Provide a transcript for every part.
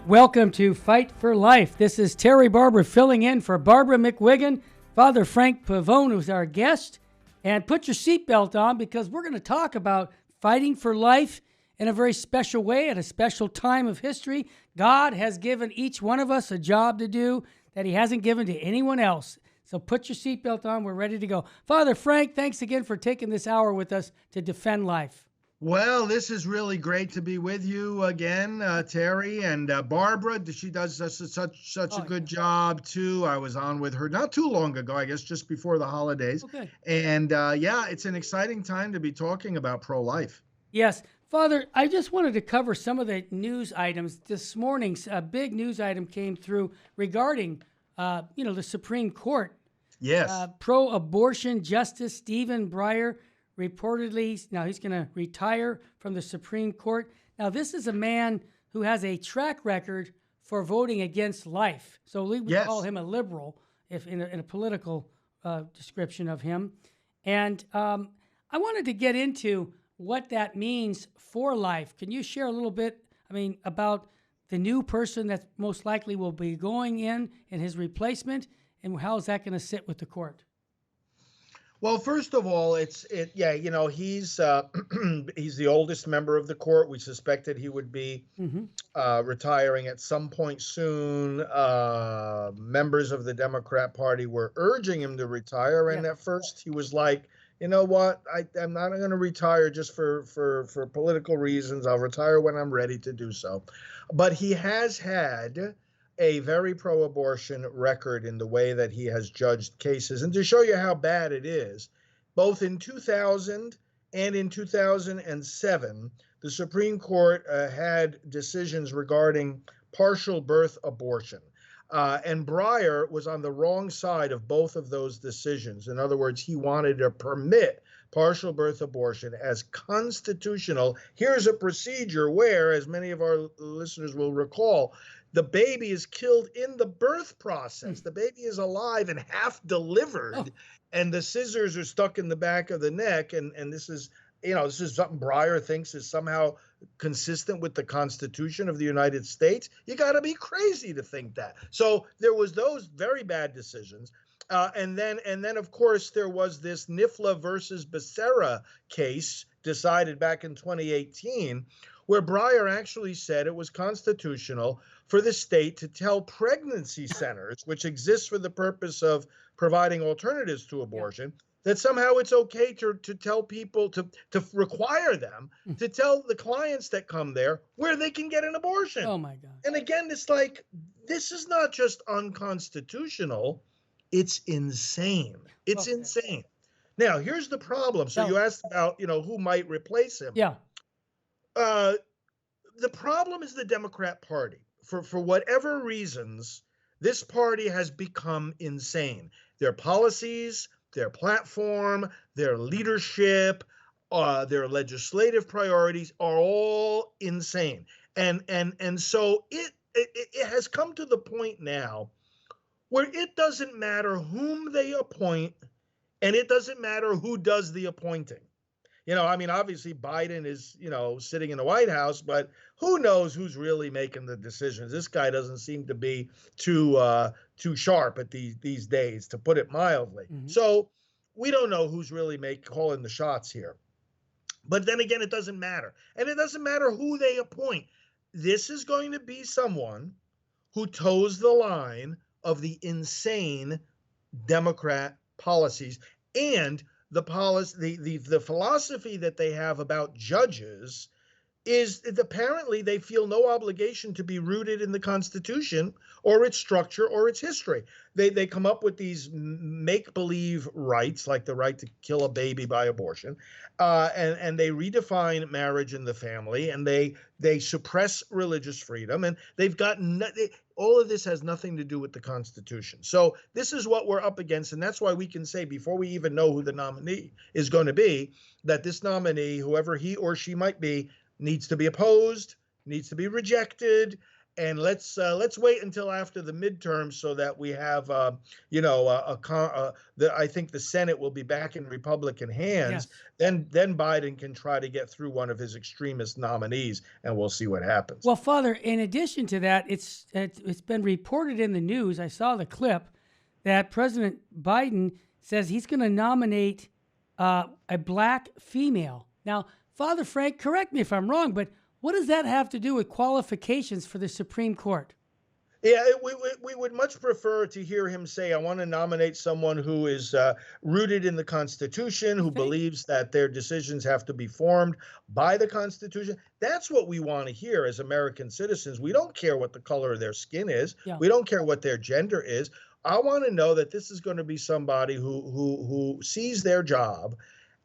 Welcome to Fight for Life. This is Terry Barber filling in for Barbara McWiggin. Father Frank Pavone is our guest. And put your seatbelt on because we're going to talk about fighting for life in a very special way at a special time of history. God has given each one of us a job to do that he hasn't given to anyone else. So put your seatbelt on. We're ready to go. Father Frank, thanks again for taking this hour with us to defend life. Well, this is really great to be with you again, Terry, and Barbara. She does such a good job too. I was on with her not too long ago, I guess just before the holidays. Okay. And yeah, it's an exciting time to be talking about pro-life. Yes. Father, I just wanted to cover some of the news items. This morning, a big news item came through regarding, the Supreme Court. Yes. Pro-abortion Justice Stephen Breyer reportedly, now he's going to retire from the Supreme Court. Now, this is a man who has a track record for voting against life. So we would call him a liberal if in a political description of him. And I wanted to get into what that means for life. Can you share a little bit, about the new person that most likely will be going in and his replacement, and how is that going to sit with the court? Well, first of all, he's he's the oldest member of the court. We suspected he would be retiring at some point soon. Members of the Democrat Party were urging him to retire, and at first he was like, you know what, I'm not going to retire just for political reasons. I'll retire when I'm ready to do so. But he has had a very pro-abortion record in the way that he has judged cases. And to show you how bad it is, both in 2000 and in 2007, the Supreme Court had decisions regarding partial birth abortion. And Breyer was on the wrong side of both of those decisions. In other words, he wanted to permit partial birth abortion as constitutional. Here's a procedure where, as many of our listeners will recall, the baby is killed in the birth process. The baby is alive and half delivered, and the scissors are stuck in the back of the neck. And this is something Breyer thinks is somehow consistent with the Constitution of the United States. You got to be crazy to think that. So there was those very bad decisions. And then, of course, there was this NIFLA versus Becerra case decided back in 2018, where Breyer actually said it was constitutional for the state to tell pregnancy centers, which exist for the purpose of providing alternatives to abortion, that somehow it's okay to tell people, to require them to tell the clients that come there where they can get an abortion. Oh, my God. And again, it's like, this is not just unconstitutional, it's insane. It's insane. Now, here's the problem. So you asked about, who might replace him. Yeah. The problem is the Democrat Party. For whatever reasons, this party has become insane. Their policies, their platform, their leadership, their legislative priorities are all insane. And so it has come to the point now where it doesn't matter whom they appoint, and it doesn't matter who does the appointing. Obviously Biden is, sitting in the White House, but who knows who's really making the decisions? This guy doesn't seem to be too sharp at these days, to put it mildly. So we don't know who's really calling the shots here. But then again, it doesn't matter. And it doesn't matter who they appoint. This is going to be someone who toes the line of the insane Democrat policies and the philosophy that they have about judges is apparently they feel no obligation to be rooted in the Constitution or its structure or its history. They come up with these make-believe rights, like the right to kill a baby by abortion, and they redefine marriage and the family, and they suppress religious freedom, and they've got all of this has nothing to do with the Constitution. So this is what we're up against, and that's why we can say, before we even know who the nominee is going to be, that this nominee, whoever he or she might be, needs to be opposed, needs to be rejected, and let's wait until after the midterms so that we have you know I think the Senate will be back in Republican hands. Yes. Then Biden can try to get through one of his extremist nominees, and we'll see what happens. Well, Father, in addition to that, it's been reported in the news. I saw the clip that President Biden says he's going to nominate a black female. Now, Father Frank, correct me if I'm wrong, but what does that have to do with qualifications for the Supreme Court? Yeah, we would much prefer to hear him say, I want to nominate someone who is rooted in the Constitution, who Okay. believes that their decisions have to be formed by the Constitution. That's what we want to hear as American citizens. We don't care what the color of their skin is. Yeah. We don't care what their gender is. I want to know that this is going to be somebody who sees their job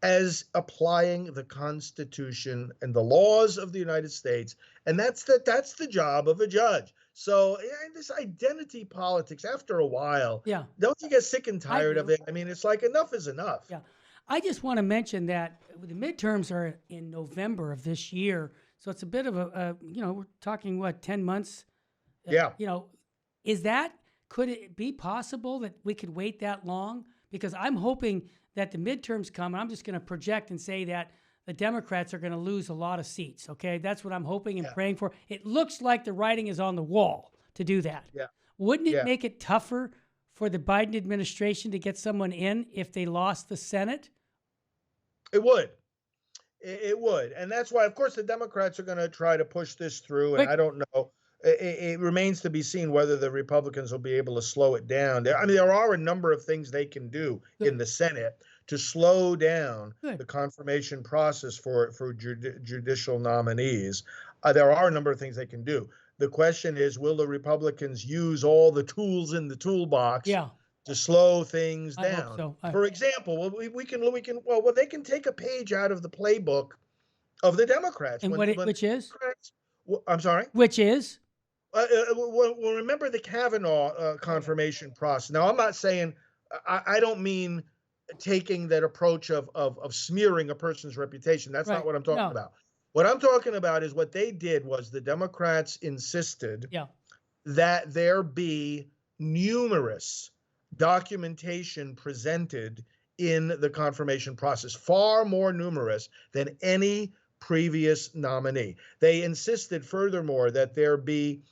as applying the Constitution and the laws of the United States, and that's the job of a judge. So this identity politics, after a while, Yeah. don't you get sick and I tired of do. it? I mean, it's like enough is enough. Yeah. I just want to mention that the midterms are in November of this year. So it's a bit of we're talking, what, 10 months? Yeah. Could it be possible that we could wait that long? Because I'm hoping that the midterms come, and I'm just going to project and say that the Democrats are going to lose a lot of seats, okay? That's what I'm hoping and praying for. It looks like the writing is on the wall to do that. Yeah. Wouldn't it Yeah. make it tougher for the Biden administration to get someone in if they lost the Senate? It would. It would. And that's why, of course, the Democrats are going to try to push this through. And Quick. I don't know. It remains to be seen whether the Republicans will be able to slow it down. I mean, there are a number of things they can do in the Senate to slow down the confirmation process for judicial nominees. There are a number of things they can do. The question is, will the Republicans use all the tools in the toolbox to slow things I down? hope so. For example, they can take a page out of the playbook of the Democrats. And which is? I'm sorry? Which is? Well, remember the Kavanaugh confirmation process. Now, I'm not saying, I don't mean taking that approach of smearing a person's reputation. That's not what I'm talking about. What I'm talking about is what they did was the Democrats insisted that there be numerous documentation presented in the confirmation process, far more numerous than any previous nominee. They insisted, furthermore, that there be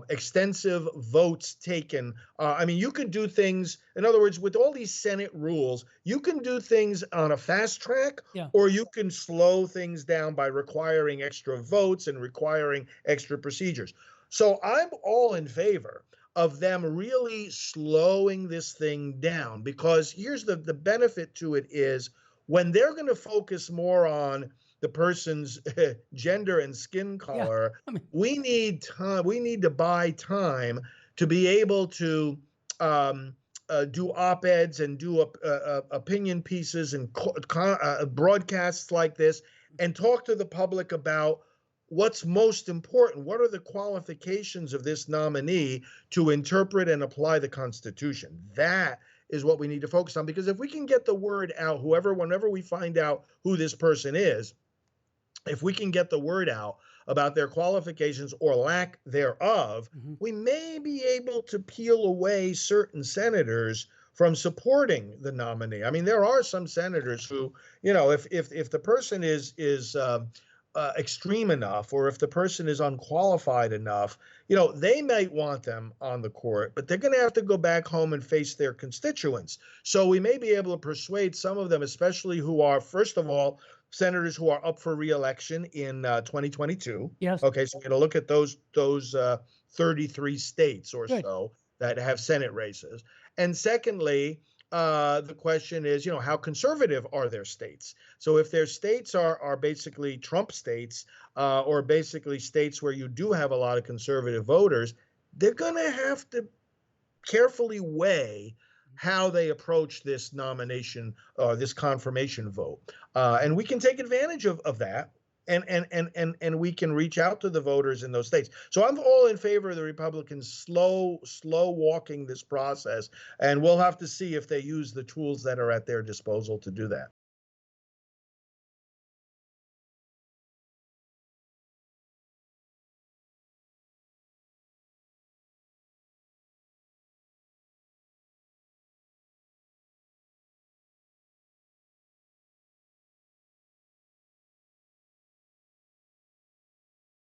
extensive votes taken. I mean, you could do things, in other words, with all these Senate rules, you can do things on a fast track, or you can slow things down by requiring extra votes and requiring extra procedures. So I'm all in favor of them really slowing this thing down, because here's the benefit to it is, when they're going to focus more on the person's gender and skin color, we need time. We need to buy time to be able to do op-eds and do opinion pieces and broadcasts like this, and talk to the public about what's most important. What are the qualifications of this nominee to interpret and apply the Constitution? That is what we need to focus on, because if we can get the word out, whenever we find out who this person is, if we can get the word out about their qualifications or lack thereof, we may be able to peel away certain senators from supporting the nominee. I mean, there are some senators who, if the person is extreme enough, or if the person is unqualified enough, they might want them on the court, but they're going to have to go back home and face their constituents. So we may be able to persuade some of them, especially who are, first of all, senators who are up for re-election in 2022. Yes. Okay, so we're going to look at those 33 states or so that have Senate races. And secondly, the question is, how conservative are their states? So if their states are basically Trump states, or basically states where you do have a lot of conservative voters, they're going to have to carefully weigh how they approach this nomination, this confirmation vote. And we can take advantage of that. And we can reach out to the voters in those states. So I'm all in favor of the Republicans slow walking this process, and we'll have to see if they use the tools that are at their disposal to do that.